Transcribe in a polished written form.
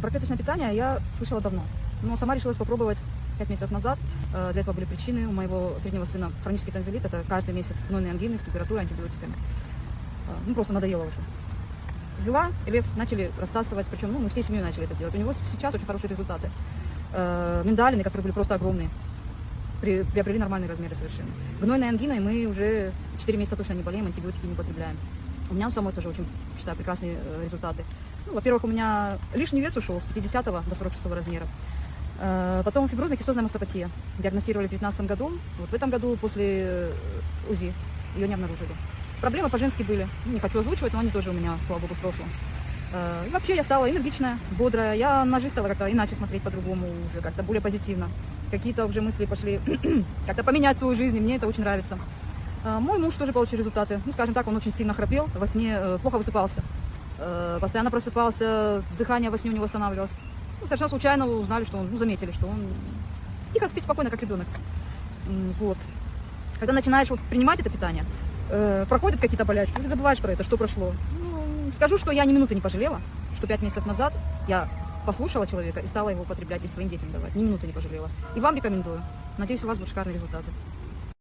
Про клеточное питание я слышала давно, но сама решилась попробовать 5 месяцев назад. Для этого были причины. У моего среднего сына хронический танзелит, это каждый месяц гнойные ангины с температурой, антибиотиками. Просто надоело уже. Взяла, и лев начали рассасывать, причем мы всей семьей начали это делать. У него сейчас очень хорошие результаты. Миндалины, которые были просто огромные, приобрели нормальные размеры совершенно. Гнойной ангиной мы уже 4 месяца точно не болеем, антибиотики не употребляем. У меня у самой тоже очень, считаю, прекрасные результаты. Во-первых, у меня лишний вес ушел с 50 до 46 размера. Потом фиброзно-кистозная мастопатия. Диагностировали в 2019 году. Вот в этом году после УЗИ ее не обнаружили. Проблемы по-женски были. Не хочу озвучивать, но они тоже у меня, слава богу, в прошлом. И вообще я стала энергичная, бодрая. Я на жизнь стала как-то иначе смотреть по-другому, уже как-то более позитивно. Какие-то уже мысли пошли как-то поменять свою жизнь, и мне это очень нравится. Мой муж тоже получил результаты. Скажем так, он очень сильно храпел, во сне плохо высыпался. Постоянно просыпался, дыхание во сне у него останавливалось. Совершенно случайно узнали, что он, заметили, что он тихо спит спокойно, как ребенок. Вот. Когда начинаешь принимать это питание, проходят какие-то болячки, ты забываешь про это, что прошло. Скажу, что я ни минуты не пожалела, что 5 месяцев назад я послушала человека и стала его употреблять и своим детям давать. Ни минуты не пожалела. И вам рекомендую. Надеюсь, у вас будут шикарные результаты.